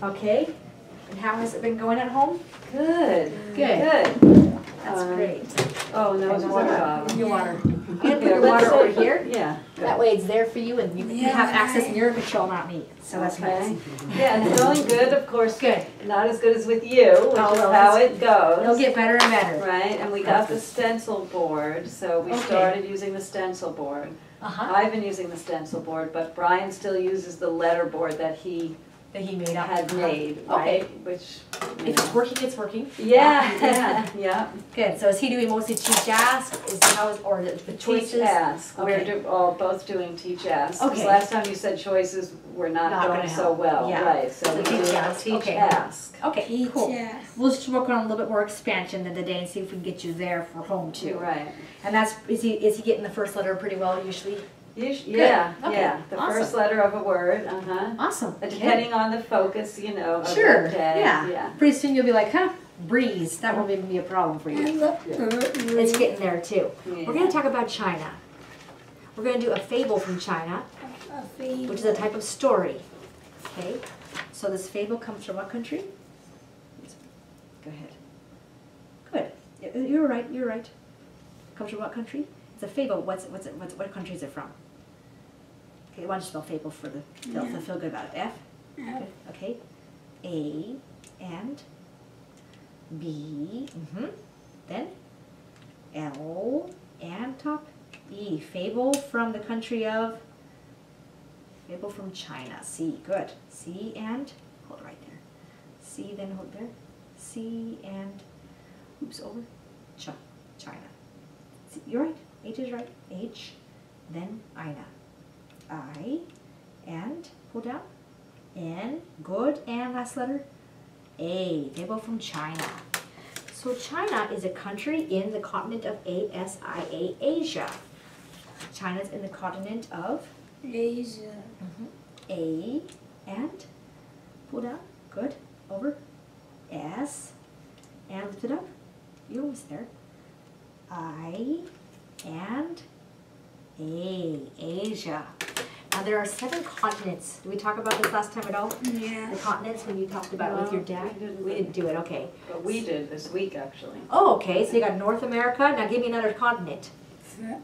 Okay. And how has it been going at home? Good. Good. Good. That's great. Oh, no, it's water. Your water. I'm Yeah, gonna put your let's water over say- here. Yeah. That way it's there for you and you Yeah, have access in right. your control, not me. So that's Okay. nice. Yeah, it's going good, of course. Good. Not as good as with you, which Oh, is well, how it's- it goes. It'll get better and better. Right, and we got the stencil board, so we Okay. started using the stencil board. Uh-huh. I've been using the stencil board, but Brian still uses the letter board that he That he made up. had made, Okay. right? Which, you If it's know. working, it's working. Yeah, yeah, yeah. Good. So is he doing mostly teach ask? Is that how it's, or the choices? Teach ask. Okay. We're all both doing teach ask. 'Cause Okay. last time you said choices were not Not going gonna so help. well, Yeah. right? So So we teach do ask. teach Okay. ask. Okay, cool. Yes. We'll just work on a little bit more expansion than today and see if we can get you there for home too. Right. And that's, is he getting the first letter pretty well usually? Yeah, Okay. yeah. The first Awesome. letter of a word, uh-huh. Awesome. Depending on the focus, you know, of Sure, the day. yeah. Yeah. Pretty soon you'll be like, huh, breeze. That won't even be a problem for I you. love It's getting there too. Yeah. We're going to talk about China. We're going to do a fable from China, which is a type of story. Okay? So this fable comes from what country? Go ahead. Good. You're right, you're right. Comes from what country? It's a fable. What country is it from? Okay, why don't you spell fable for they'll feel good about it. F? Good. Okay. A and B. Then L and top E. Fable from the country of. Fable from China. C. Good. C and hold it right there. C then hold there. C and oops over. China. C, you're right. H is right. H. Then Ina. I and pull down. N. Good. And last letter. A. Fable from China. So China is a country in the continent of ASIA, Asia. China's in the continent of Asia. A and pull down. Good. Over. S and lift it up. You're almost there. I and A. Asia. Now there are 7 continents. Did we talk about this last time at all? Yeah. The continents when you talked about it with your dad? We didn't do it, okay. But we did this week, actually. Oh, okay, so you got North America. Now give me another continent. You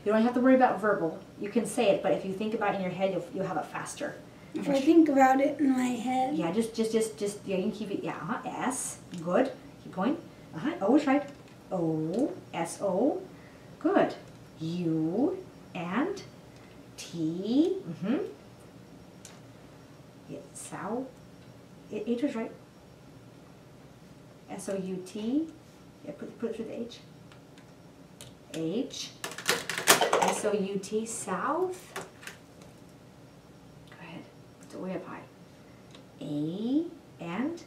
don't have to worry about verbal. You can say it, but if you think about it in your head, you'll have it faster. If I think about it in my head. Yeah, just, yeah, you can keep it, yeah, S, good. Keep going. O is right. O, S-O, good. U and T, yeah, Sao, H is right. S-O-U-T, yeah, put it through the H. H, S-O-U-T, south. Go ahead, it's way up high. A and,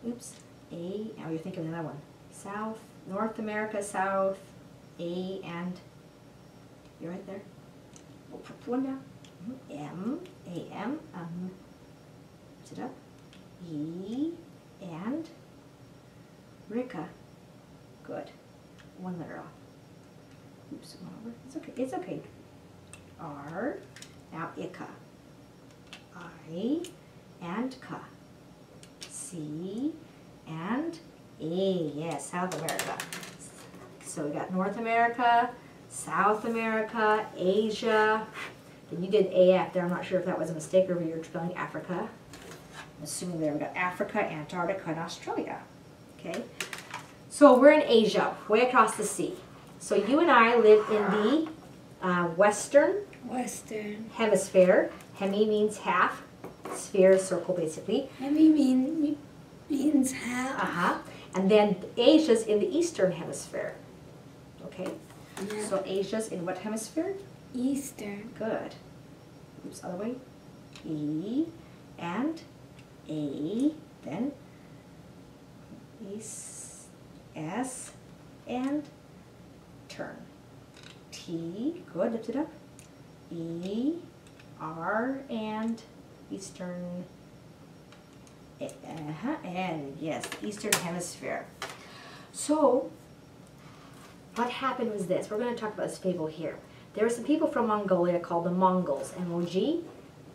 oops, A, now you're thinking of another one. South, North America, South, A and, you're right there. We'll put one down. M, A-M, lift it up. E and, Rika, good. One letter off. Oops, one over. It's okay. It's okay. R. Now Ika. I and Ka. C and A. Yes, South America. So we got North America, South America, Asia. Then you did AF there. I'm not sure if that was a mistake or if you're spelling Africa. I'm assuming there we got Africa, Antarctica, and Australia. Okay. So we're in Asia, way across the sea. So you and I live in the Western Hemisphere. Hemi means half. Sphere is circle, basically. Hemi means half. And then Asia's in the Eastern Hemisphere. Okay. Yeah. So Asia's in what hemisphere? Eastern. Good. Oops, other way. E and A. Then S and turn. T, good, lift it up. E, R and Eastern, and yes, Eastern Hemisphere. So, what happened was this. We're going to talk about this fable here. There were some people from Mongolia called the Mongols,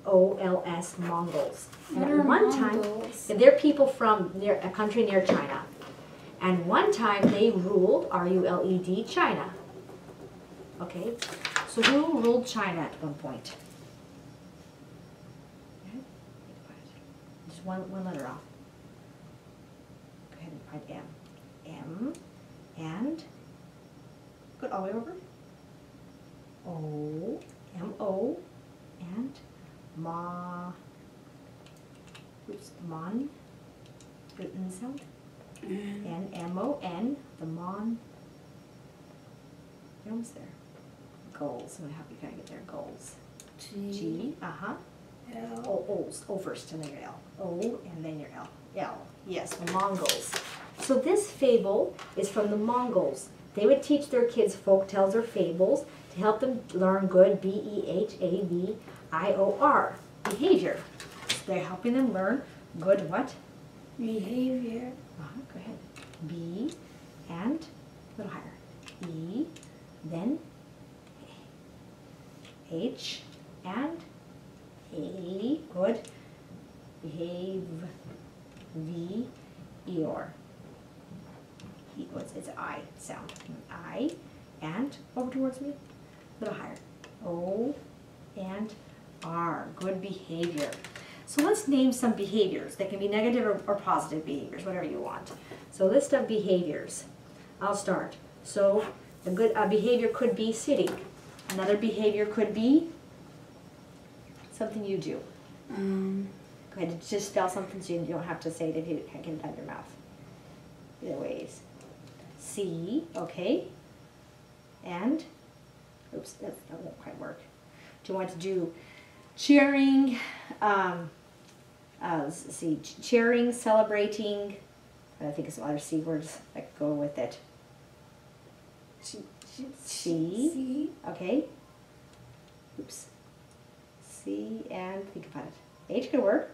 M-O-L-S, Mongols. And What at are one time, Mongols? they're people from a country near China. And one time they ruled, R-U-L-E-D, China. Okay, so who ruled China at one point? Okay. Just one letter off. Go ahead and find M. M, and, go all the way over. O, M-O, and Mon, good N sound. And M-O-N, the Mon, you're almost there. Goals, I'm gonna help you kind of get there, goals. G, L. O first, and then your L. O, and then your L. L, yes, the Mongols. So this fable is from the Mongols. They would teach their kids folk tales or fables to help them learn good, B-E-H-A-V-I-O-R, behavior. So they're helping them learn good what? Behavior. Go ahead. B, and a little higher. E, then H, and A, good. Behave, V, E-R. It's I sound. I, and over towards me, a little higher. O, and R, good behavior. So let's name some behaviors. They can be negative or positive behaviors, whatever you want. So list of behaviors. I'll start. So a good behavior could be sitting. Another behavior could be something you do. Go ahead and just spell something so you don't have to say it if you can't get it out of your mouth. Either ways. C, okay. And, oops, that won't quite work. Do you want to do cheering, let's see, cheering, celebrating, I think of some other C words that go with it. C, okay. Oops. C, and think about it. H could work.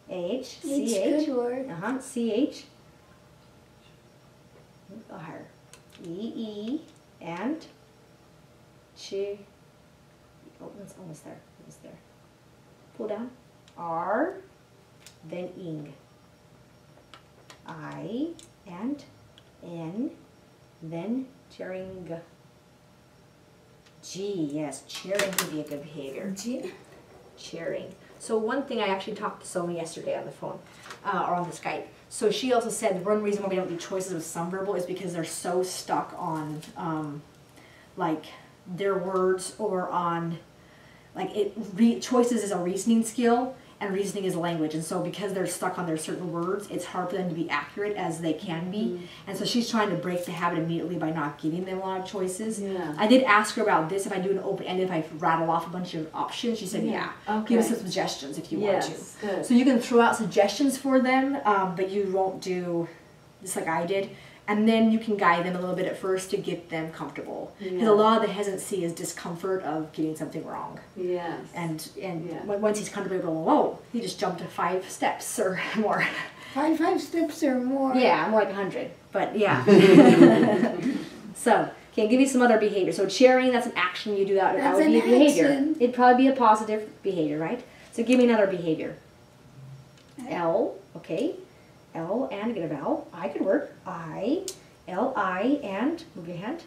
H, C, H. Could work. C, H. Go higher. E, E, and chi. Oh, that's almost there. Almost there. Pull down. R, then ing. I, and N, then cheering. G, yes, cheering can be a good behavior. G. Cheering. So one thing, I actually talked to Somi yesterday on the phone, or on the Skype. So she also said one reason why we don't do choices with some verbal is because they're so stuck on, like, their words or on, like, choices is a reasoning skill, and reasoning is a language, and so because they're stuck on their certain words, it's hard for them to be accurate as they can be, and so she's trying to break the habit immediately by not giving them a lot of choices. Yeah. I did ask her about this, if I do an open-ended, if I rattle off a bunch of options, she said, yeah. Okay. Give us some suggestions if you want to. Good. So you can throw out suggestions for them, but you won't do just like I did. And then you can guide them a little bit at first to get them comfortable. Because Yeah. a lot of the hesitancy is discomfort of getting something wrong. Yes. And Yeah. once he's comfortable going, whoa, he just jumped 5 steps or more. Five steps or more. Yeah, more like 100, but yeah. So, okay, give me some other behavior. So cheering, that's an action you do that. That That's would be a an behavior. action. It'd probably be a positive behavior, right? So give me another behavior. L, okay. L and get a vowel. I could work. I, L-I, and move your hand.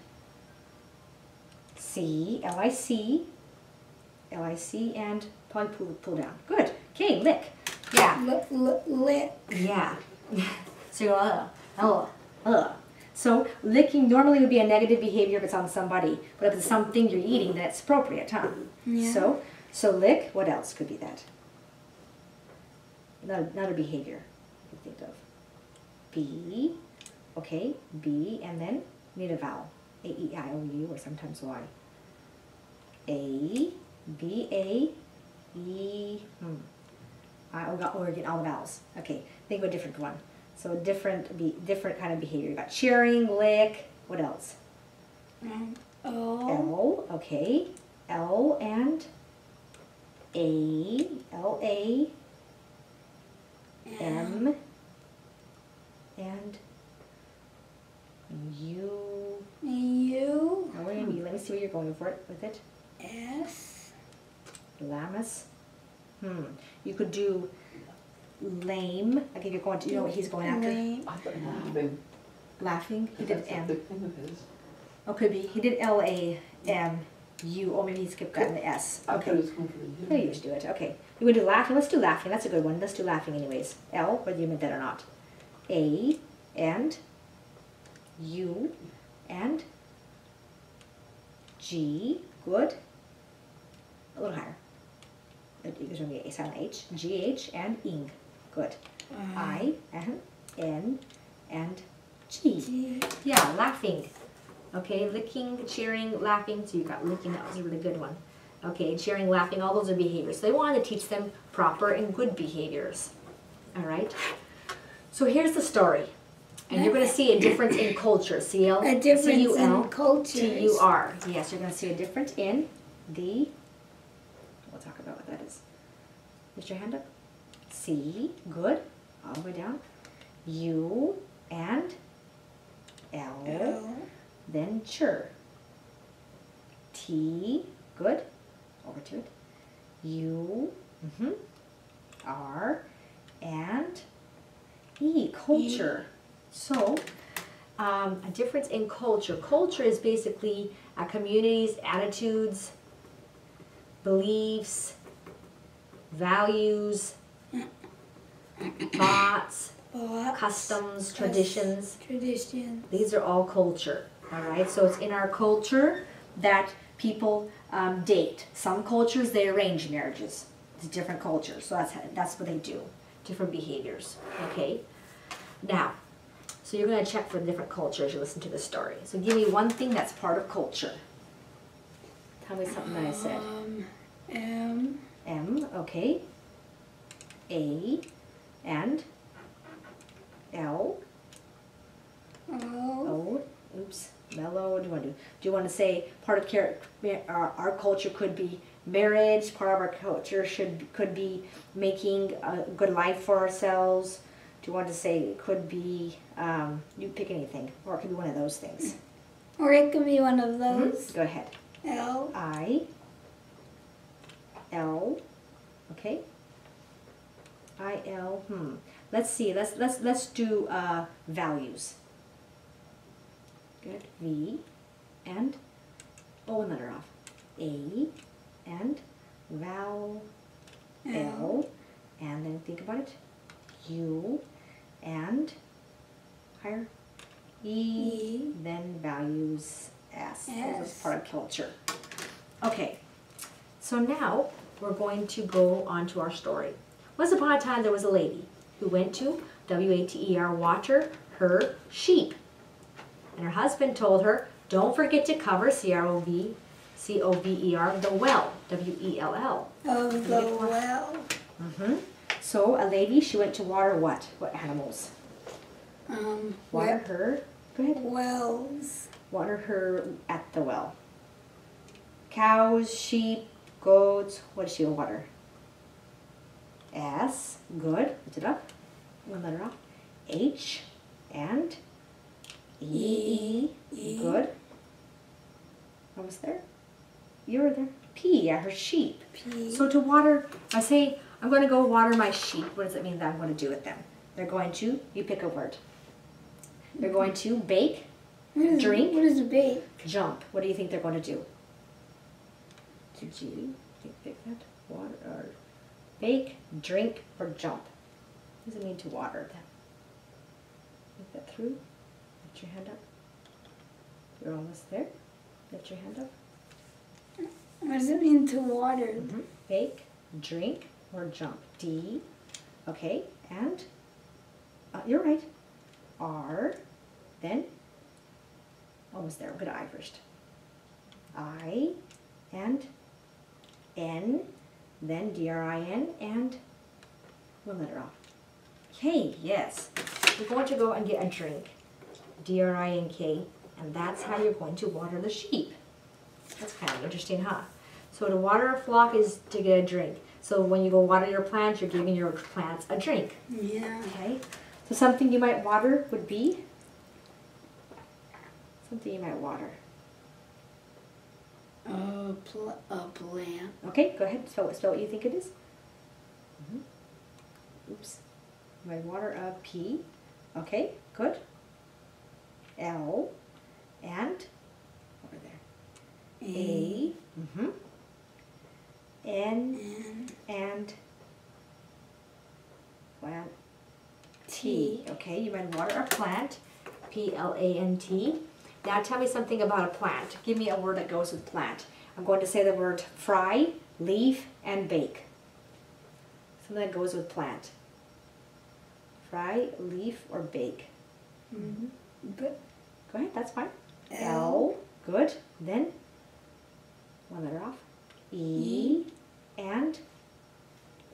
C, L-I-C. L-I-C, and probably pull down. Good. Okay, lick. Yeah. Lick. Yeah. So you go, So licking normally would be a negative behavior if it's on somebody, but if it's something you're eating, then it's appropriate, huh? Yeah. So lick, what else could be that? Another behavior you think of. B, okay, B, and then need a vowel. A-E-I-O-U, or sometimes Y. A, B, A, E, we're getting all the vowels. Okay, think of a different one. So different kind of behavior. You got cheering, lick, what else? O. L, okay. L and A, L-A, M, and U. U. Now, let me see where you're going for it with it. S. Lamus. You could do lame. Like if you're going to, you know what he's going after? Lame. I thought laughing. Laughing. He did That's a M. big thing of his. Oh, could be. He did LAMU. Or maybe he skipped that in the S. I thought Okay. it was going for the Yeah, you just do it. Okay. You want to do laughing? Let's do laughing. That's a good one. Let's do laughing anyways. L, whether you meant that or not. A and U and G. Good. A little higher. There's going to be a silent H. G, H, and ing. Good. I and N and G. G. Yeah, laughing. Okay, licking, cheering, laughing. So you got licking, that was a really good one. Okay, cheering, laughing, all those are behaviors. So they wanted to teach them proper and good behaviors. All right? So here's the story. And you're going to see a difference in culture. C-L, A difference C-U-L, in cultures. T-U-R. Yes, you're going to see a difference in the, we'll talk about what that is. Lift your hand up. C, good, all the way down. U and L, L. then chur. T, good, over to it. U, R, and E, culture. So, a difference in culture. Culture is basically a community's attitudes, beliefs, values, thoughts, Thoughts. customs, traditions. Tradition. These are all culture, all right? So it's in our culture that people date. Some cultures, they arrange marriages. It's a different culture, so that's what they do. Different behaviors, okay? Now, so you're going to check for different cultures as you listen to the story. So give me one thing that's part of culture. Tell me something that I said. M. M, okay. A, and L, O. O, oops, mellow, what do you want to do? Do you want to say part of our culture could be marriage, part of our culture could be making a good life for ourselves? Do you want to say it could be, you pick anything, or it could be one of those things? Or it could be one of those. Go ahead. L. I, L, okay. I, L, Let's see, let's do values. Good. V and one letter off. A and vowel L, and then think about it. U and higher E, then values S. This is part of culture. Okay, so now we're going to go on to our story. Once upon a time there was a lady who went to W-A-T-E-R, water her sheep. And her husband told her, don't forget to cover C-O-V-E-R, the well, W-E-L-L. Of the well. So a lady, she went to water what? What animals? Water her, go ahead. Wells. Water her at the well. Cows, sheep, goats, what does she water? S, good, lift it up, one letter off. H, and E, good. Almost there? You were there. P, yeah, her sheep. P. So to water, I say, I'm going to go water my sheep. What does it mean that I'm going to do with them? They're going to, you pick a word. They're going to bake, drink, What is a bake? jump. What do you think they're going to do? Did you pick that? Water, or bake, drink, or jump? What does it mean to water them? Think that through. Lift your hand up. You're almost there. Lift your hand up. What does it mean to water? Bake, drink, or jump. D. Okay, and you're right. R. Then almost there. We're going to I first. I and N. Then D-R-I-N and one letter off. K, yes. You're going to go and get a drink. D-R-I-N-K. And that's how you're going to water the sheep. That's kind of interesting, huh? So to water a flock is to get a drink. So when you go water your plants, you're giving your plants a drink. Yeah. Okay? So something you might water would be? Something you might water. A plant. Okay, go ahead. Spell what you think it is. You might water a P. Okay, good. L and over there. A. Mm-hmm. N and plant. T. Okay, you might water a plant. P-L-A-N-T. Now tell me something about a plant. Give me a word that goes with plant. I'm going to say the word fry, leaf, and bake. Something that goes with plant. Fry, leaf, or bake. But Go ahead, that's fine. L. Good. Then, one letter off. E, and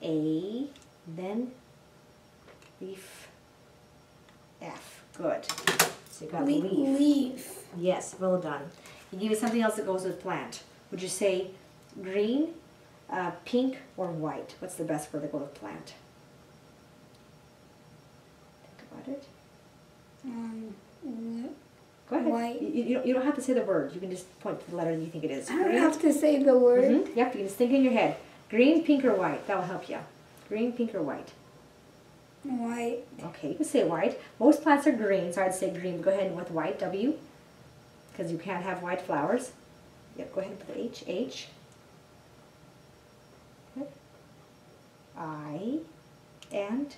A, then leaf, F. Good. So you got leaf. Leaf. Yes, well done. You give me something else that goes with plant. Would you say green, pink, or white? What's the best word to go with plant? Think about it. Go ahead. White. You don't have to say the word. You can just point to the letter that you think it is. I don't have to say the word. Yep, you can just think in your head. Green, pink, or white. That will help you. Green, pink, or white. White. Okay, you can say white. Most plants are green, so I'd say green. Go ahead with white, W, because you can't have white flowers. Yep, go ahead and put H, H. Good. I, and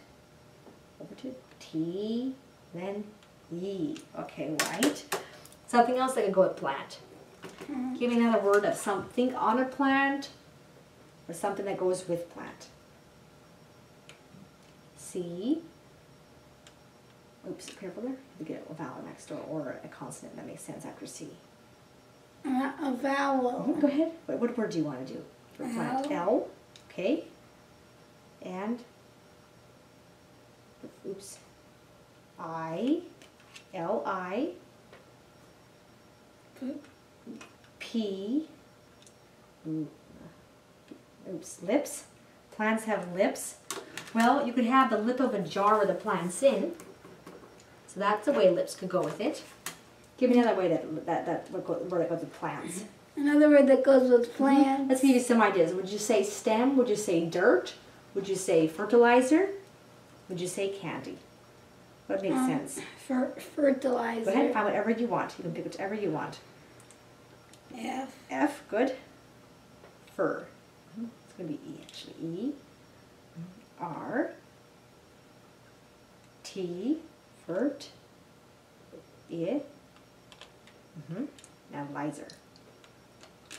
over to T, then E. Okay, white. Something else that could go with plant. Give me another word of something on a plant or something that goes with plant. C. Oops, careful there. You get a vowel next door or a consonant that makes sense after C. A vowel. Go ahead. What word do you want to do for plant? L. Okay. And, oops, I. L-I. P. Oops, lips. Plants have lips. Well, you could have the lip of a jar with the plant's in. So that's the way lips could go with it. Give me another way word that goes with plants. Another word that goes with plants. Let's give you some ideas. Would you say stem? Would you say dirt? Would you say fertilizer? Would you say candy? What makes sense? Fertilizer. Go ahead and find whatever you want. You can pick whichever you want. F. F, good. Fur. It's going to be E actually. E. R. T. Fert. I. Now lizer.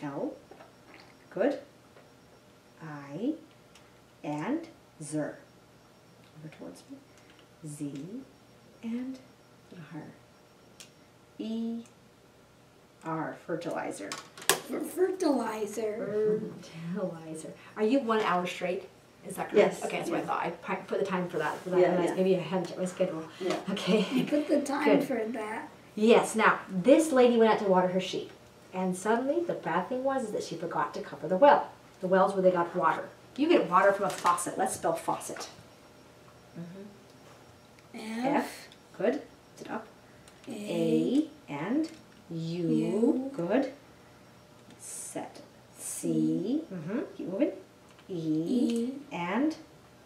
L. Good. I. And zer. Over towards me. Z. And R. E. R. Fertilizer. Fertilizer. Fertilizer. Are you 1 hour straight? Is that correct? Yes. Okay, that's what I thought. I put the time for that. Yeah. Maybe I hadn't checked my schedule. Yeah. Okay. I put the time Good. for that. Yes. Now, this lady went out to water her sheep, and suddenly the bad thing was that she forgot to cover the well. The well's where they got water. You get water from a faucet. Let's spell faucet. F. Good. Is it up? A and U. Good. Set. C. Keep moving. E. And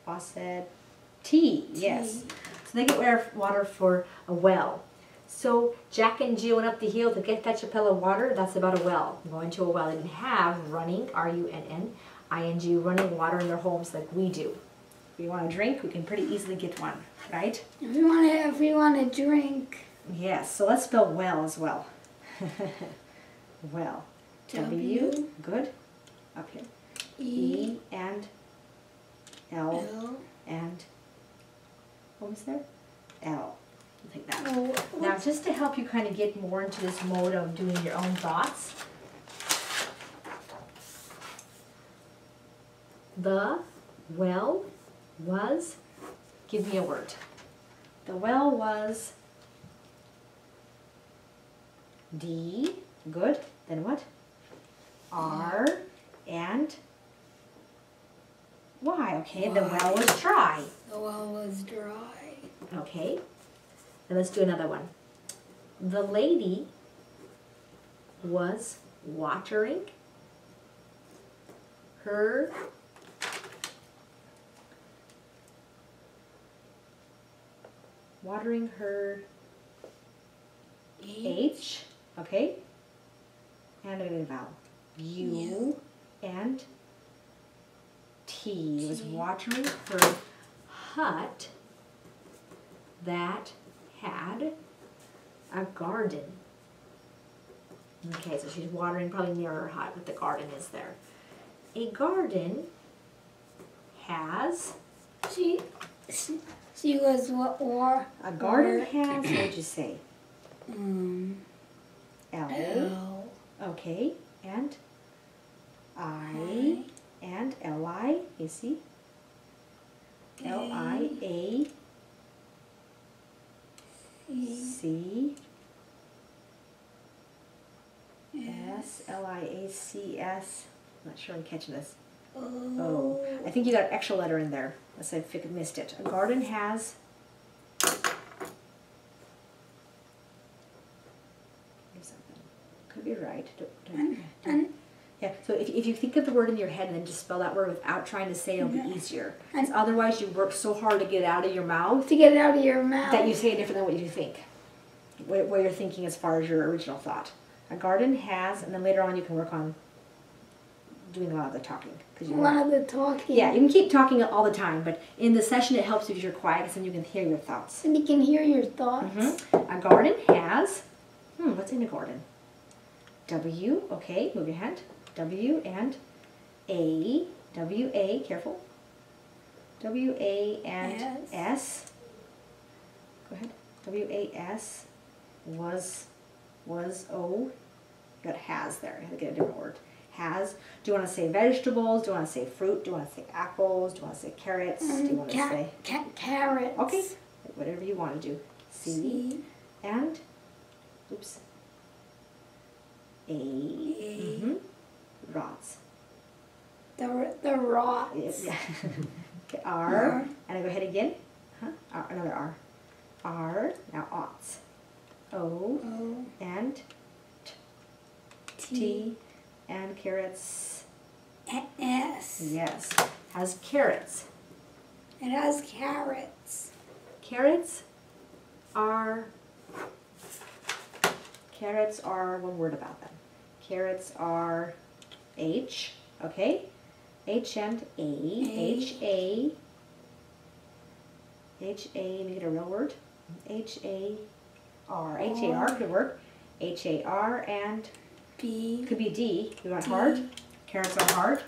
faucet. T. Yes. So they get water for a well. So Jack and Jill went up the hill to fetch a pail of water. That's about a well. Going to a well. They didn't have running, R-U-N-N-I-N-G, running water in their homes like we do. If we want to drink, we can pretty easily get one, right? If we want to drink. Yes, so let's spell well as well. Well. W. Good. Up here. E and L. And what was there? L. I'll take that. Now, just to help you kind of get more into this mode of doing your own thoughts, the well was, give me a word. The well was D, good. Then what? R and Y. Okay, the well was dry. The well was dry. Okay, and let's do another one. The lady was watering her watering her H, okay? And a vowel. U and T was watering her hut that had a garden. Okay, so she's watering probably near her hut, but the garden is there. A garden has... She was what or? A garden has, what would you say? L. L. Okay, and I, and L-I, you see? L-I-A, C, S, L-I-A-C-S. I'm not sure I'm catching this. Oh, I think you got an extra letter in there. Unless I missed it. A garden has... Could be right. Yeah, so if you think of the word in your head and then just spell that word without trying to say it, it'll be easier. Because otherwise you work so hard to get it out of your mouth To get it out of your mouth. that you say it different than what you think. What you're thinking as far as your original thought. A garden has, and then later on you can work on doing a lot of the talking. A lot of the talking. Yeah, you can keep talking all the time, but in the session it helps if you're quiet because then you can hear your thoughts. And you can hear your thoughts. A garden has, what's in a garden? W, okay, move your hand. W and A, W-A, careful. W-A and S. Go ahead. W-A-S was O. You got has there. You have to get a different word. Has. Do you want to say vegetables? Do you want to say fruit? Do you want to say apples? Do you want to say carrots? Do you want to say... Carrots. Okay, whatever you want to do. C. And, oops. A. Rots. The rots. Yeah. Okay, R. And I go ahead again. R, another R. R. Now oughts. O. And T. And carrots. S. Yes. Has carrots. It has carrots. Carrots are one word about them. Carrots are H, okay? H and A. H-A. H-A, make it a real word. H-A-R. H-A-R could work. H-A-R and B. Could be D. You want hard? Carrots are hard.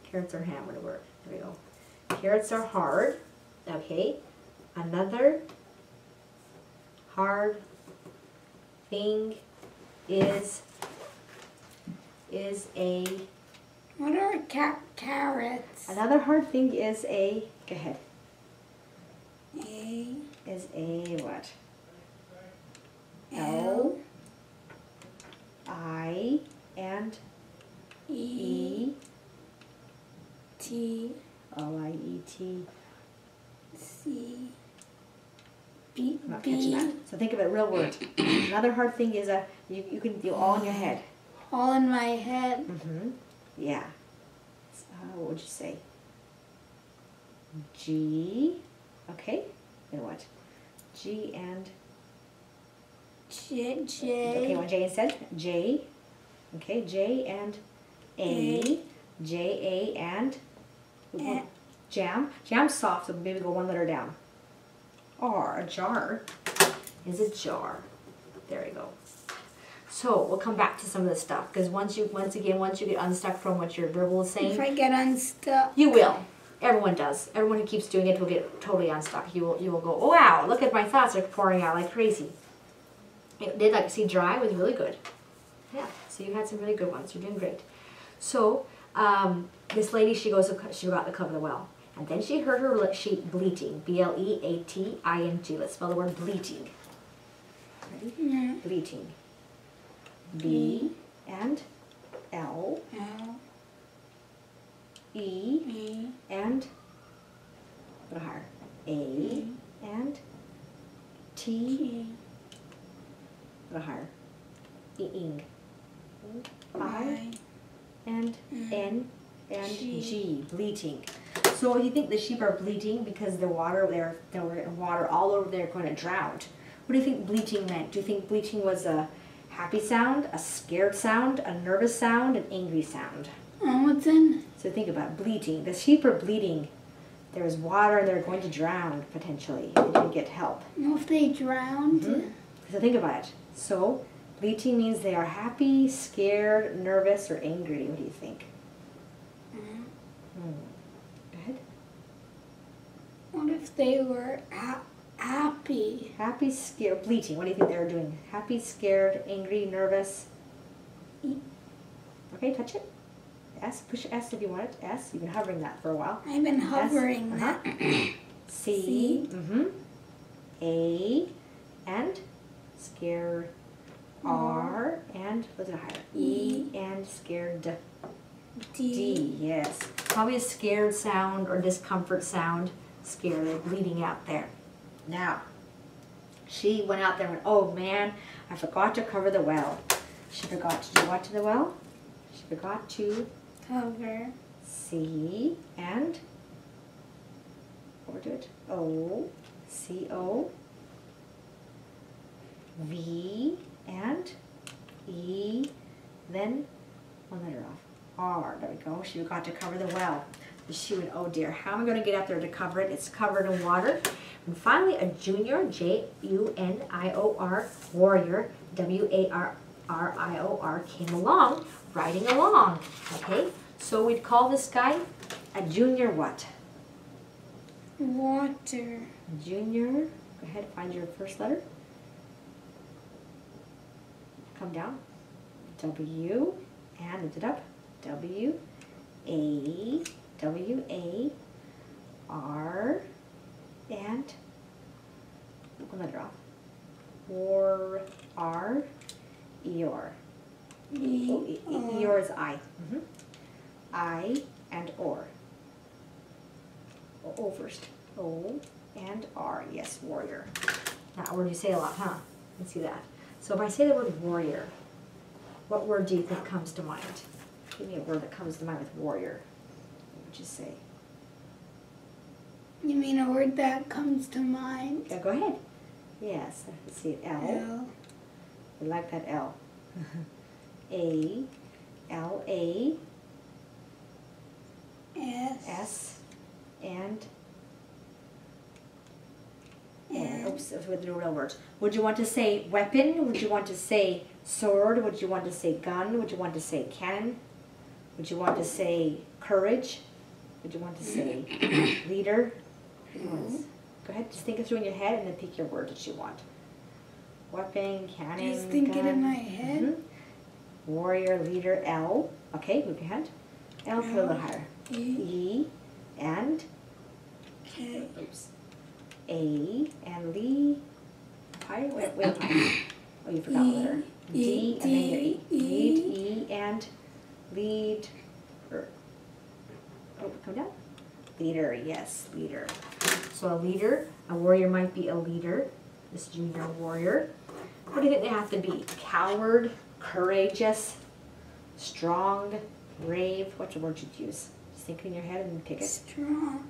Carrots are hammered at work. There we go. Carrots are hard. Okay. Another hard thing is a... What are carrots? Another hard thing is a... Go ahead. A. Is a what? L. I and E. T. O-I-E-T. C. B. I'm not catching that. So think of it, real word. Another hard thing is a, you can do all in your head. All in my head. Yeah. So, what would you say? G. Okay. And what? G and... J. Okay, one J instead. J. Okay, J and A. J, A and... Jam. Jam's soft, so maybe go one letter down. R. A jar is a jar. There you go. So we'll come back to some of this stuff because once you get unstuck from what your verbal is saying, If I get unstuck. you will. Everyone does. Everyone who keeps doing it will get totally unstuck. You will go, oh, wow, look at my thoughts are pouring out like crazy. It did, like, see, dry was really good. Yeah, so you had some really good ones. You're doing great. So this lady, she goes about the cover of the well. And then she heard her sheep bleating. B-L-E-A-T-I-N-G. Let's spell the word bleating. Ready? Yeah. Bleating. B and L. L. E. And a little higher. A and T. A little higher. Ing. I and N and G. Bleating. So you think the sheep are bleating because the water there were water all over, they're going to drown. What do you think bleating meant? Do you think bleating was a happy sound, a scared sound, a nervous sound, an angry sound? What's in? So think about bleating. The sheep are bleating. There's water and they're going to drown potentially. They didn't get help. What if they drowned? So think about it. So bleating means they are happy, scared, nervous, or angry. What do you think? Go ahead. What if they were happy? Happy, scared, bleating. What do you think they were doing? Happy, scared, angry, nervous? Okay, touch it. S. Push S if you want it. S. You've been hovering that for a while. I've been hovering S. that. C. A. And scared. R. And what's it higher? E. And scared. D. Yes. Probably a scared sound or discomfort sound. Scared. They're bleeding out there. Now, she went out there and went, oh man, I forgot to cover the well. She forgot to do what to the well? She forgot to Cover. C and overdo it. O, C O, V and E, then one letter off. R. There we go. She forgot to cover the well. She went, oh dear, how am I going to get up there to cover it? It's covered in water. And finally, a junior, J-U-N-I-O-R, warrior, W-A-R-R-I-O-R, came along, riding along. Okay, so we'd call this guy a junior what? Water. Junior, go ahead, find your first letter. Come down. W, and lift it up. W, A, W-A-R, and one letter off. Or, R, E-R. E-R is I. I and or. O first. O and R. Yes, warrior. That word you say a lot, huh? You can see that. So if I say the word warrior, what word do you think comes to mind? Give me a word that comes to mind with warrior. What would you say? You mean a word that comes to mind? Yeah, go ahead. Yes, let's see. L. L. I like that L. A. L. A. S. S. And. Oops, that was with no real words. Would you want to say weapon? Would you want to say sword? Would you want to say gun? Would you want to say cannon? Would you want to say courage? Would you want to say leader? Go ahead, just think it through in your head and then pick your word that you want. Weapon, cannon, Just think gun. it in my head. Warrior, leader, L. Okay, move your hand. L, put a little higher. E. E, and, K. oops. A, and Lee. Higher? Wait up higher. Oh, you forgot one letter. D, and then your E. Lead, E, and lead. Oh, come down. Leader, yes, leader. So a leader, a warrior might be a leader. This junior warrior. What do you think they have to be? Coward, courageous, strong, brave. What's the word you'd use? Just think in your head and then pick it. Strong.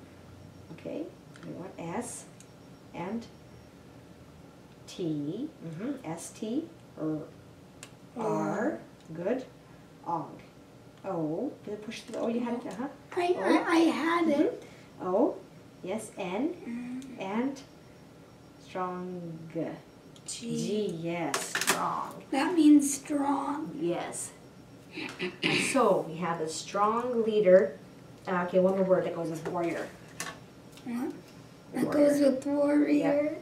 Okay. You want S and T. S-T or R. Good. Ong. O. Did it push through? Oh, you had it. I had it. O. Yes. N. And strong. G. Yes. Strong. That means strong. Yes. So we have a strong leader. Okay, one more word that goes with warrior. What? That goes with warrior.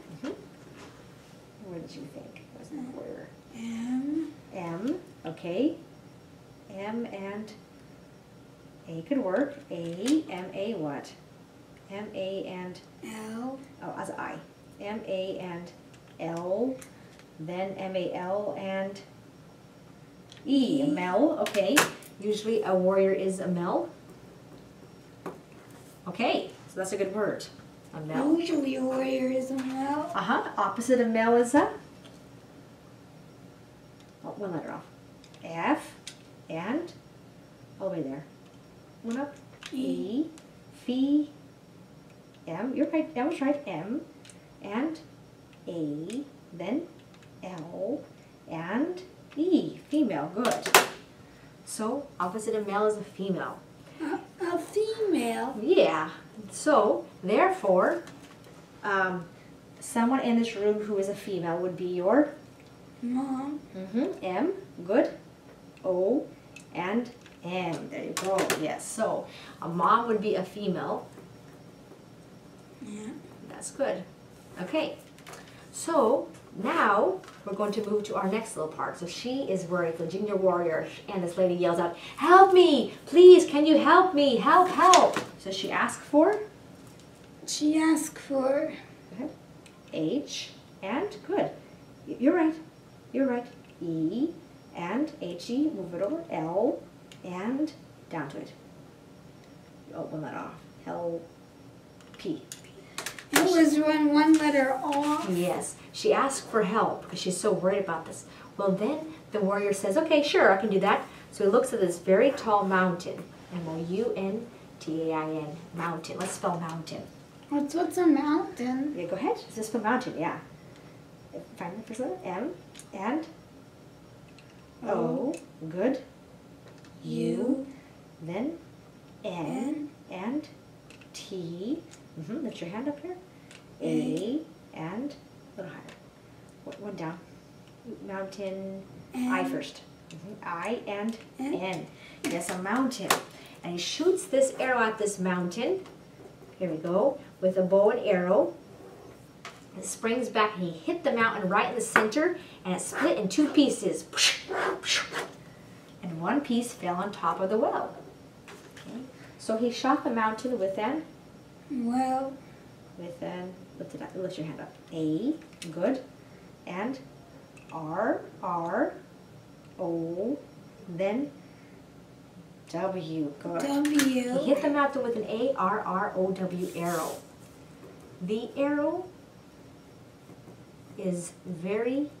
What did you think? Goes with warrior. M. M. Okay. M and A could work. A. M. A. What? M. A. and L. oh, as I. M. A. and L. Then M. A. L. and E. A Mel. Okay. Usually a warrior is a Mel. Okay. So that's a good word. A Mel. Usually a warrior is a male. Opposite of Mel is a? Oh, one letter off. F. And all the way there. One up. E. Fee. M, you're right, I was right, M, and A, then L, and E, female, good. So, opposite of male is a female. A female. Yeah, so, therefore, someone in this room who is a female would be your Mom. M, good, O, and M, there you go, yes. So, a mom would be a female. Yeah. That's good. Okay, so now we're going to move to our next little part. So she is worried, the junior warrior, and this lady yells out, help me, please, can you help me, help, help. So she asks for? She asked for H, and good. You're right, you're right. E, and H-E, move it over, L, and down to it. You open that off, L, P. it was one letter off. Yes, she asked for help because she's so worried about this. Well, then the warrior says, okay, sure, I can do that. So he looks at this very tall mountain, M-O-U-N-T-A-I-N, mountain. Let's spell mountain. What's a mountain? Yeah, go ahead. Just spell mountain, yeah. Find the first letter, M, and O, good. U, then N, and T. Lift your hand up here. A, and a little higher. One down. Mountain, I first. I and N. Yes, a mountain. And he shoots this arrow at this mountain. Here we go. With a bow and arrow. It springs back and he hit the mountain right in the center and it split in two pieces. And one piece fell on top of the well. Okay. So he shot the mountain with an? Well. With an, lift your hand up. A, good. And R, R, O, then W, good. W. He hit the mountain with an A, R, R, O, W arrow. The arrow is very,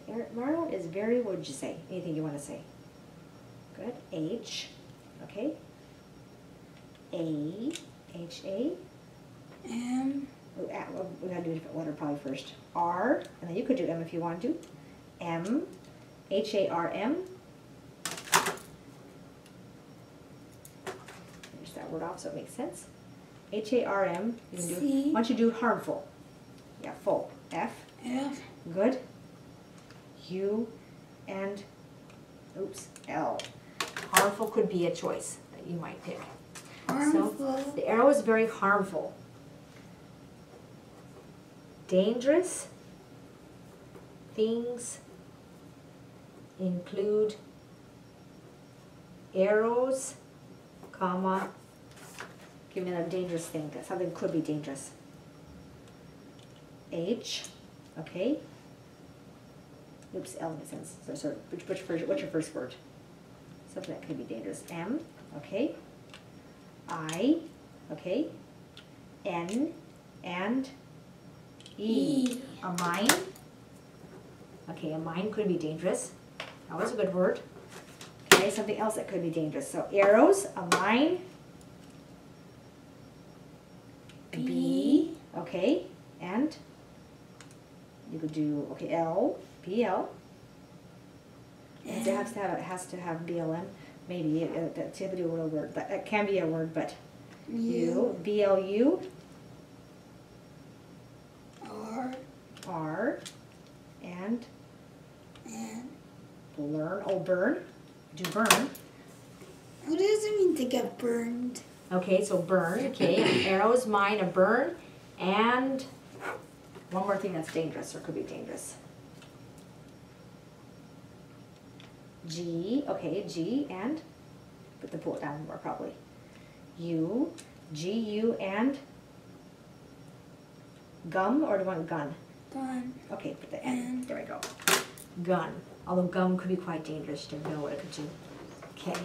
arrow is very, what would you say? Anything you want to say? Good. H, okay. A, H-A. M. We gotta do a different letter probably first. R, and then you could do M if you want to. M, H-A-R-M. Finish that word off so it makes sense. H-A-R-M. You can do. C. Why don't you do harmful? Yeah, full. F. F. Good. U, and oops, L. Harmful could be a choice that you might pick. Harmful. So the arrow is very harmful. Dangerous things include arrows, comma, give me a dangerous thing. Something could be dangerous. H, okay. Oops, L makes sense. So what's your first word? Something that could be dangerous. M, okay. I, okay. N, and E. A mine. Okay, a mine could be dangerous. That was a good word. Okay, something else that could be dangerous. So arrows, a mine. B, okay. And you could do, okay, L, B, L. And it has to have BLM. Maybe that's a real word, but it can be a word, but U, B-L-U. R. R, and N. learn, oh, burn, do burn. What does it mean to get burned? Okay, so burn, okay, an arrow's mine, a burn, and one more thing that's dangerous, or could be dangerous. G, okay, G, and, put the pull it down more probably. U, G, U, and gum, or do you want gun? Gun. Okay, put the N, there we go. Gun, although gum could be quite dangerous, you don't know what it could do. Okay,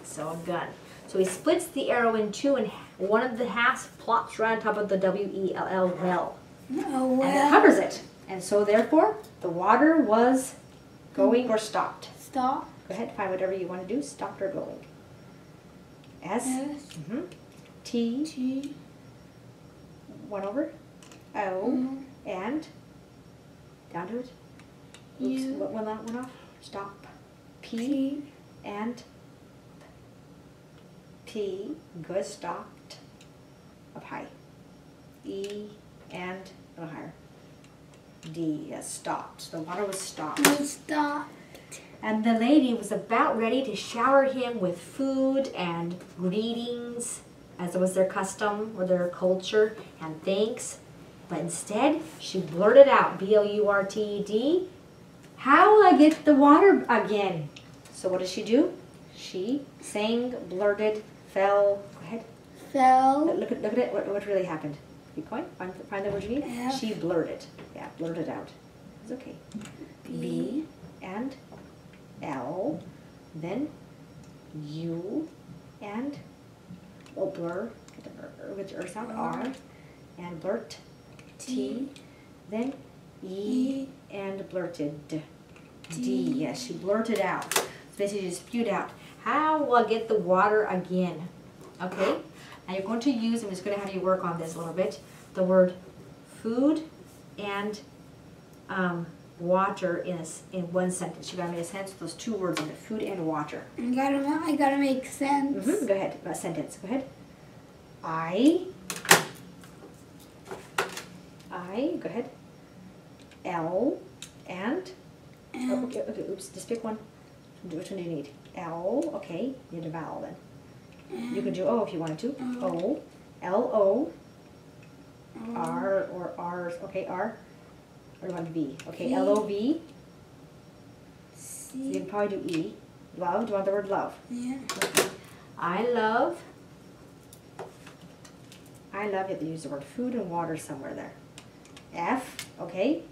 so a gun. So he splits the arrow in two, and one of the halves plops right on top of the W-E-L-L, well. Oh, well. And it covers it. And so therefore, the water was going or stopped. Stop. Go ahead, find whatever you want to do, stopped or going. S. S. T. T. 1 over. O. And down to it. Oops, U. one off. Stop. P. P. And P. Good. Stopped. Up high. E. And a little higher. D. Yes, stopped. The water was stopped. Stop. And the lady was about ready to shower him with food and greetings, as it was their custom or their culture, and thanks. But instead, she blurted out, B-L-U-R-T-E-D, how will I get the water again? So what did she do? She sang, blurted, fell. Go ahead. Fell. Look at it. What really happened? Keep going. Find the word you need. F. She blurted. Yeah, blurted out. It's okay. B and L, then U and blur, get the with the sound R, and blurt T, then E and blurted D. Yes, she blurted out. So basically, she spewed out. How will I get the water again? Okay, now you're going to use. I'm just going to have you work on this a little bit. The word food and water in one sentence. You gotta make a sentence with those two words in it, food and water. I gotta make sense. Go ahead, a sentence. Go ahead. I. Go ahead. L and. Oh, okay. Oops. Just pick one. Which one do you need? L. Okay. You need a vowel then. You could do O if you wanted to. O. L-O. R or R's. Okay. R. Or do you want V? Okay, L-O-V. So you can probably do E. Love. Do you want the word love? Yeah. Okay. I love. You have to use the word food and water somewhere there. F. Okay.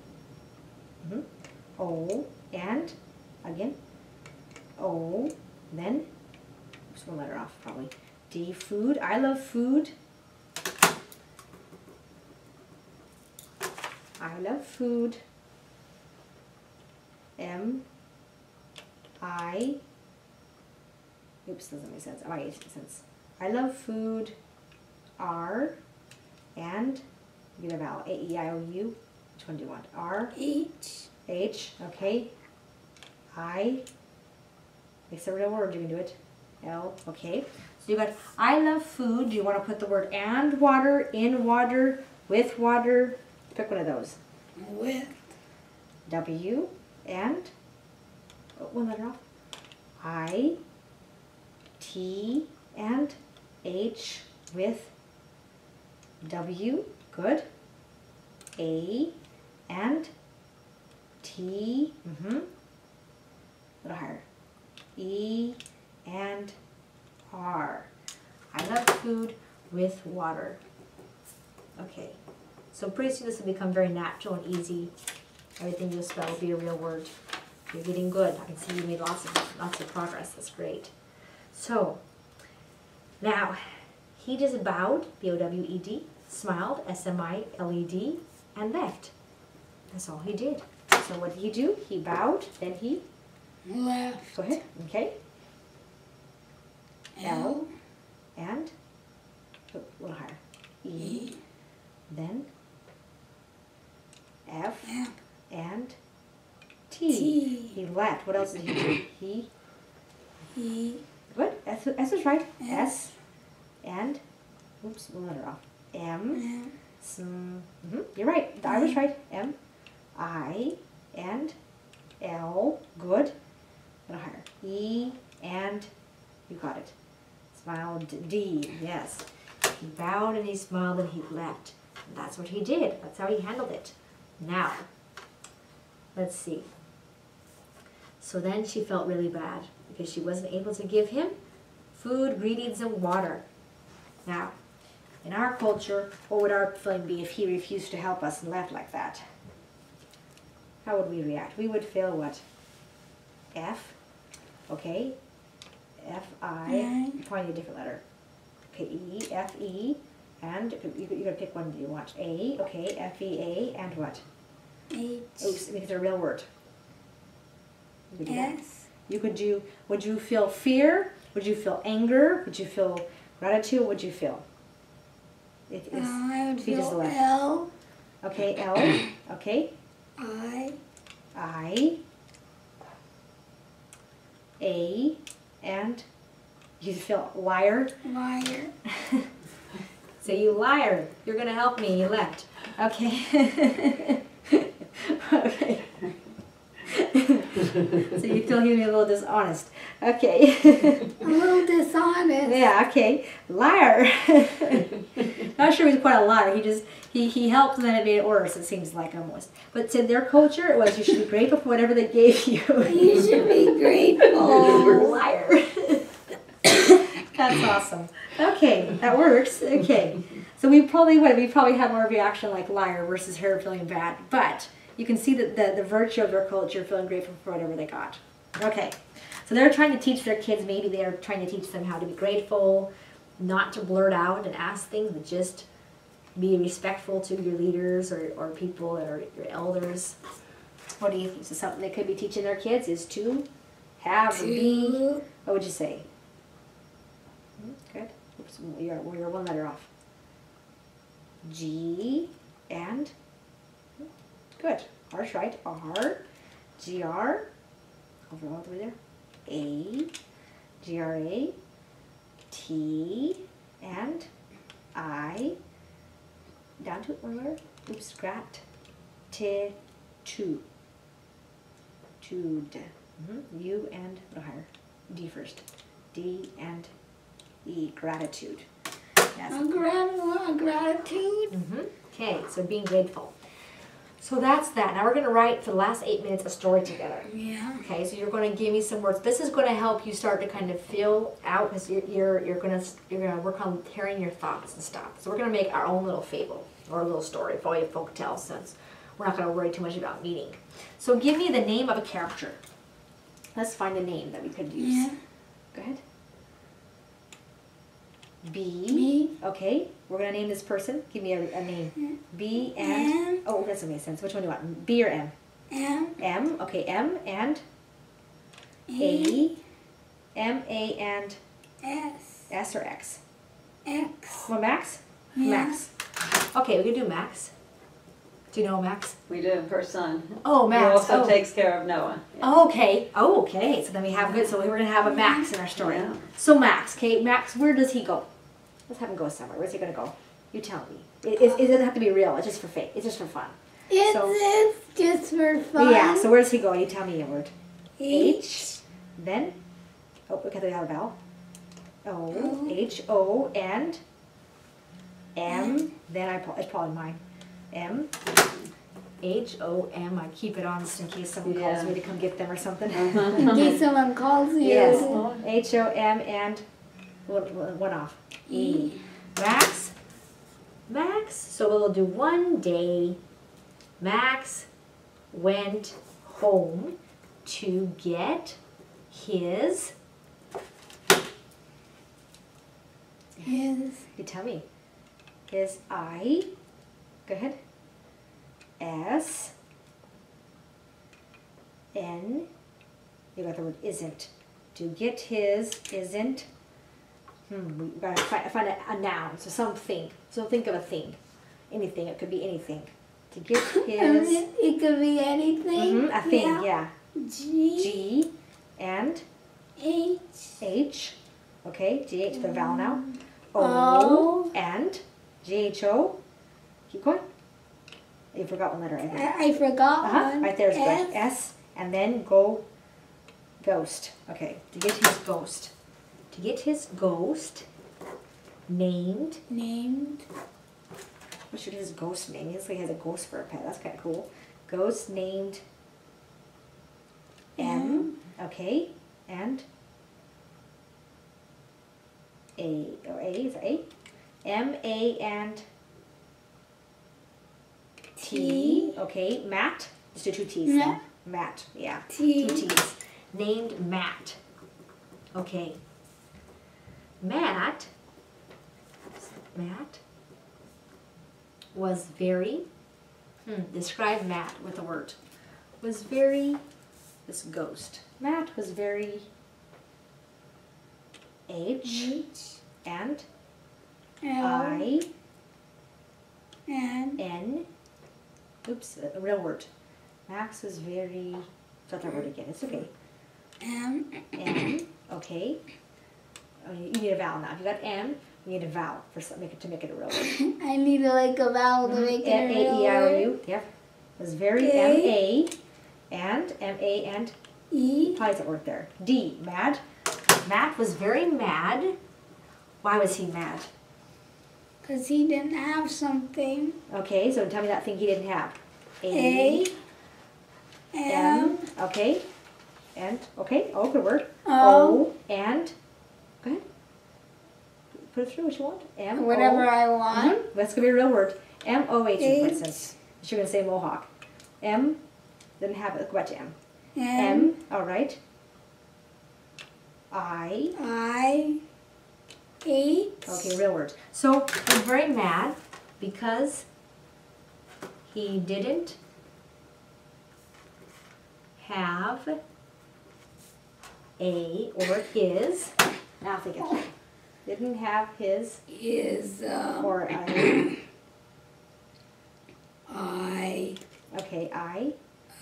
O. And again. O. Then. Just one letter off probably. D. Food. I love food. I love food. M. I. Oops, doesn't make sense. Oh, it makes sense. I love food. R. And you get a vowel. A-E-I-O-U. Which one do you want? R. H. H. Okay. I. It's a real word. You can do it. L. Okay. So you got I love food. Do you want to put the word and water, in water, with water? Pick one of those. With. W. And. Oh, one letter off. I. T. And H. With. W. Good. A. And. T. A little higher. E. And R. I love food with water. Okay. So pretty soon this will become very natural and easy. Everything you spell will be a real word. You're getting good. I can see you made lots of progress. That's great. So now he just bowed, B-O-W-E-D, smiled, S-M-I-L-E-D, and left. That's all he did. So what did he do? He bowed, then he Left. go ahead. Okay. L and a little higher. E. Then F, F. and T. T. He left. What else did he do? He. E. What? S is right. S. S. And. Oops, one letter off. M. M. You're right. I was right. M. I. And. L. Good. A little higher. E. And. You got it. Smiled. D. Yes. He bowed and he smiled and he left. And that's what he did. That's how he handled it. Now, let's see. So then she felt really bad because she wasn't able to give him food, greetings, and water. Now, in our culture, what would our feeling be if he refused to help us and left like that? How would we react? We would feel what? F. Okay. F-I. Probably a different letter. Okay, E, F-E, and you gotta pick one that you want. A, okay, F-E-A, and what? H. Oops, because it's a real word. You could do that. S. You could do, would you feel fear Would you feel anger? Would you feel gratitude? What would you feel? I would if you just feel left. L. Okay, L. Okay. I. A. And you feel liar? Liar. So you liar. You're going to help me. You left. Okay. Okay. So you feel he's a little dishonest. Okay. A little dishonest. Yeah, okay. Liar. Not sure he's quite a liar. He helped and then it made it worse, it seems like almost. But to their culture it was you should be grateful for whatever they gave you. You should be grateful. Liar. That's awesome. Okay, that works. Okay. So we probably have more reaction like liar versus her feeling bad. But you can see that the virtue of their culture, feeling grateful for whatever they got. Okay. So they're trying to teach their kids, maybe they're trying to teach them how to be grateful, not to blurt out and ask things, but just be respectful to your leaders or people that are your elders. What do you think? So something they could be teaching their kids is to have or be. What would you say? Good. Oops, you're one letter off. G and good. R's right. R, G-R, over all the way there. A, G-R-A, T, and I, down to it one more. Oops, grat, T, tu. Tude. U and a little higher. D first. D and E, gratitude. Yes. Gratitude. Okay, so being grateful. So that's that. Now we're going to write for the last 8 minutes a story together. Yeah. Okay, so you're going to give me some words. This is going to help you start to kind of feel out because you're going to work on hearing your thoughts and stuff. So we're going to make our own little fable or a little story, probably a folk tale, since we're not going to worry too much about meaning. So give me the name of a character. Let's find a name that we could use. Yeah. Go ahead. B. Okay, we're going to name this person. Give me a name. B and... M. Oh, that doesn't make sense. Which one do you want? B or M? M. M. Okay, M and... A. M, A, and... S. S or X? X. Well, Max? Yeah. Max. Okay, we can do Max. Do you know Max? We do, her son. Oh, Who Max. also Oh. takes care of Noah. Yeah. Oh, okay. Oh, okay. So then we have good. So we're gonna have a Max in our story. Yeah. So Max, okay, Max, where does he go? Let's have him go somewhere. Where's he gonna go? You tell me. It doesn't have to be real. It's just for fake. It's just for fun. It's just for fun. Yeah. So where does he go? You tell me a word. H. Then. Oh, okay. We have a vowel. O. H. O. And. M. Then it's probably mine. M. H. O. M. I keep it on just in case someone calls me to come get them or something. In case someone calls you. Yes. H. O. M. and one off. E. Max. Max. So we'll do one day. Max went home to get his. His. You tell me. His I. Go ahead. S. N. You got the word isn't. To get his isn't. We gotta find a noun. So something. So think of a thing. Anything. It could be anything. To get his. It could be anything. A thing. Yeah. G. G. And H. H. Okay. G H. The vowel now. O. O. And G-H-O. Keep going. You forgot one letter, I think. I forgot one. Right there's S. good. S. And then go ghost. Okay. To get his ghost. To get his ghost named. Named. What should his ghost name? He has a ghost for a pet. That's kind of cool. Ghost named M. Okay. And A. Or A. Is it A? M, A, and T. Okay. Matt. Let's do 2 T's. Matt. Matt. Yeah. T. 2 T's. Named Matt. Okay. Matt was very, describe Matt with a word. Was very, this ghost. Matt was very H, and L, I, N, N. Oops, a real word. Max was very. Start that word again. It's okay. M, M. Okay. Oh, you need a vowel now. If you got M, you need a vowel to make it a real word. I need like a vowel to make it a real word. A-E-I-O-U. Yep. It was very A. M-A and E, probably doesn't work there. D. Mad. Matt was very mad. Why was he mad? because he didn't have something. Okay, so tell me that thing he didn't have. A, M, Okay. And, okay, oh, good word. O, And, go ahead. Put it through what you want. M, whatever O. I want. That's going to be a real word. M-O-H, for H. instance. You're going to say mohawk. M, didn't have it. Go back to M. M, all right. I, 8. Okay, real words. So he's very mad because he didn't have a or his. Now think it. Didn't have his Is, or a. I, Okay, I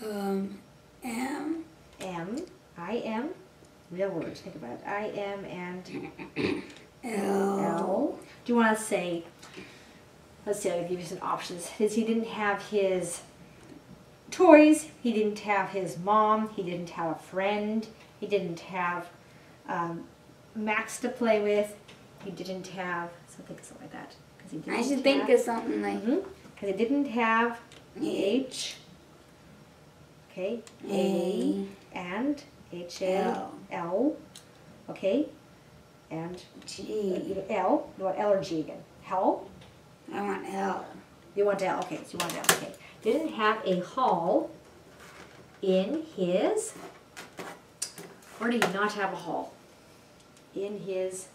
M, am. I am. Real words. Think about it. I am and L, L. Do you want to say? Let's see. I'll give you some options. He didn't have his toys. He didn't have his mom. He didn't have a friend. He didn't have Max to play with. He didn't have something like that. He didn't I should think of something like because he didn't have H. Okay. A, And H-A-L. Okay. And G. L. You want L or G again? Hell? I want L. You want L. Okay, so you want L. Okay. Didn't have a hall in his. Or did he not have a hall? In his.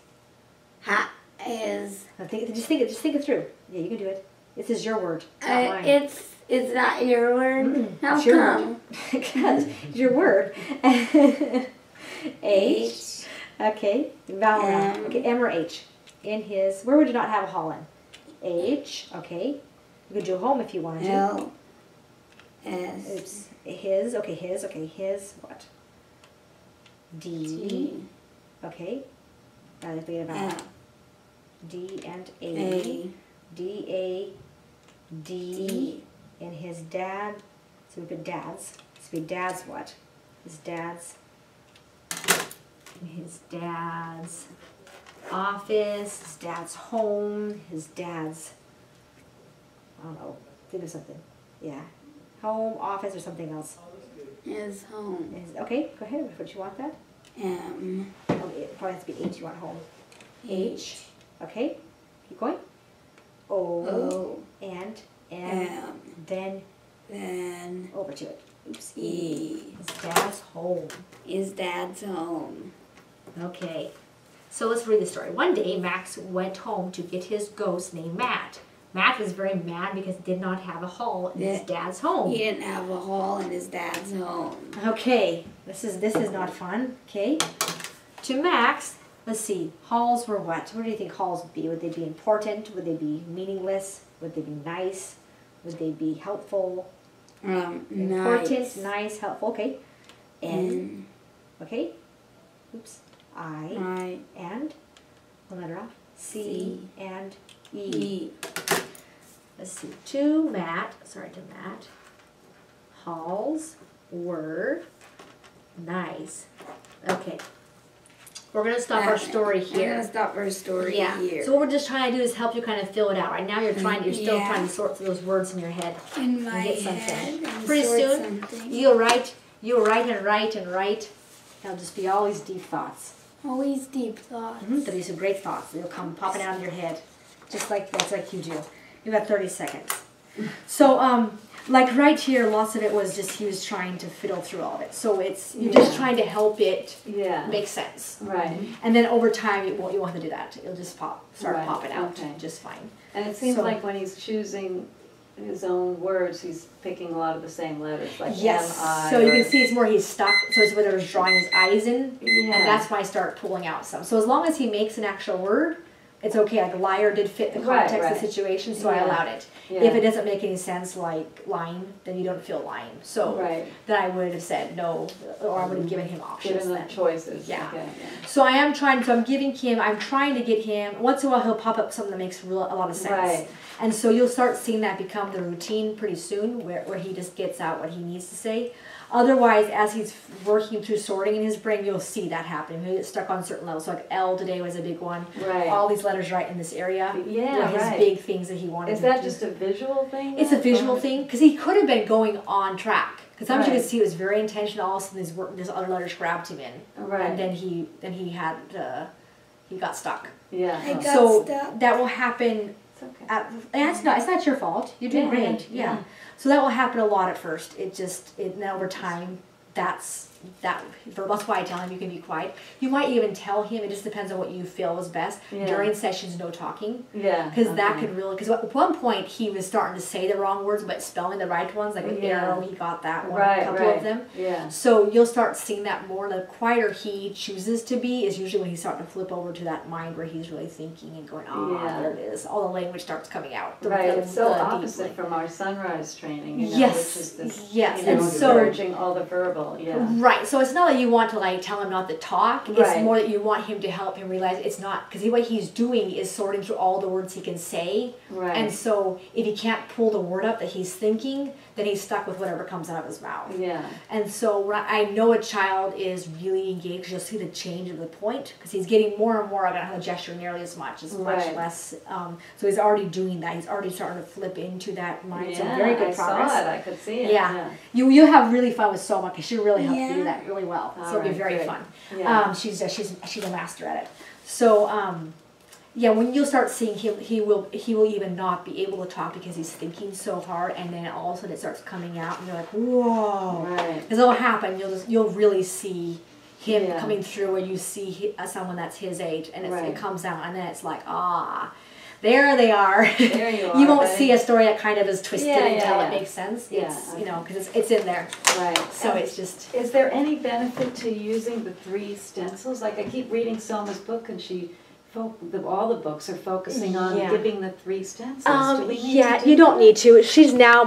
Ha is. Just think it through. Yeah, you can do it. This is your word. It's not mine. It's not your word. How It's your come? word. Because it's your word. H. Okay. Vowel round. M. Okay, M or H. In his. Where would you not have a hall in? H. Okay. You could do a home if you wanted to. L, S, Oops. His. Okay, his. Okay, his. What? D. T, Okay. Now let's think about L, D and A, D, A, D. D, And his dad. So we put dad's. So we dad's what? His dad's office, his dad's home, his dad's, I don't know, think of something. Yeah. Home, office, or something else. is home. Okay, go ahead. What you want that? M, Oh, it probably has to be H. You want home. H. Okay. Keep going. O. O, And M. M, Then over to it. Oops. E, His dad's home. is dad's home. Okay. So let's read the story. One day, Max went home to get his ghost named Matt. Matt was very mad because he did not have a hall in his dad's home. He didn't have a hall in his dad's home. Okay, this is not fun. Okay, to Max, let's see. Halls were what? What do you think halls would be? Would they be important? Would they be meaningless? Would they be nice? Would they be helpful? Important, nice, helpful. Okay, N. Okay. Oops. I and one letter off. C and E. Let's see. To Matt. Halls were nice. Okay. We're going to stop our story here. We're going to stop our story here. So what we're just trying to do is help you kind of fill it out. Right now you're still trying to sort through those words in your head. In my and get head. something. Pretty soon you'll write and write and write. It'll just be all these deep thoughts. Always deep thoughts. There'll be some great thoughts. They'll come popping out of your head. Just like that's like you do. You got 30 seconds. So like right here, lots of it was just he was trying to fiddle through all of it. So it's you're just trying to help it make sense. Right. And then over time, you won't have to do that. It'll just start popping out just fine. And it seems like when he's choosing his own words, he's picking a lot of the same letters, like Yes, M-I. so you can see it's more he's stuck, so it's whether he's drawing his eyes in, Yeah. and that's why I start pulling out some. So as long as he makes an actual word, it's okay. Like liar did fit the Right, context of right. the situation, so I Yeah. allowed it. Yeah. If it doesn't make any sense, like lying, then you don't feel lying. So Right. then I would have said no, or I would have given him options Given them then. choices. Yeah. Okay, So I am trying, so I'm trying to get him, once in a while he'll pop up something that makes a lot of sense. Right. And so you'll start seeing that become the routine pretty soon, where he just gets out what he needs to say. Otherwise, as he's working through sorting in his brain, you'll see that happening. He'll get stuck on certain levels. So like L today was a big one. Right. All these letters right in this area. Yeah, were his right. big things that he wanted Is to that do. just a visual thing? It's a then? visual Or- thing, because he could have been going on track. Because sometimes you Right. can see it was very intentional. All of a sudden, these other letters grabbed him in, Right. and then he got stuck. Yeah. I Oh. got So stuck. that will happen. It's okay. And it's not your fault. You're doing Yeah, great. yeah, Yeah. yeah. So that will happen a lot at first. And then over time, that's why I tell him you can be quiet. You might even tell him, it just depends on what you feel is best. Yeah. During sessions, no talking. Yeah. Because that okay. could really, because at one point he was starting to say the wrong words, but spelling the right ones, like with Yeah. arrow, he got that one, Right, a couple right. of them. Yeah. So you'll start seeing that more. The quieter he chooses to be is usually when he's starting to flip over to that mind where he's really thinking and going, Yeah. there it is. All the language starts coming out. Right, The- it's so the deep opposite language. from our sunrise training, you know, Yes, which is this, yes, you know, and so- encouraging all the verbal, yeah. Right, so it's not that you want to like tell him not to talk. It's Right. more that you want him to help him realize it's not, because what he's doing is sorting through all the words he can say. Right. And so if he can't pull the word up that he's thinking, then he's stuck with whatever comes out of his mouth. Yeah. And so when I know a child is really engaged, you'll see the change of the point, because he's getting more and more. I don't have to gesture nearly as much, much Right. less. So he's already doing that. He's already starting to flip into that mind. So Yeah, very good I progress. saw it, I could see it. Yeah. You have really fun with Soma, because she really helped Yeah. do that really well. So it'll be Alright, very good. fun. Yeah. She's a master at it. So yeah, when you'll start seeing him, he will even not be able to talk because he's thinking so hard, and then all of a sudden it starts coming out, and you're like, whoa. Right. Because it'll happen. You'll really see him Yeah. coming through where you see someone that's his age, and Right. it comes out, and then it's like, there they are. There you are, You won't buddy. see a story that kind of is twisted Yeah, until yeah, it yeah. makes sense. Yeah, It's okay. you know, because it's in there. Right. So And it's just. is there any benefit to using the 3 stencils? Like I keep reading Selma's book and all the books are focusing on Yeah. giving the 3 stencils. Do we need Yeah, to do you don't that? need to. She's now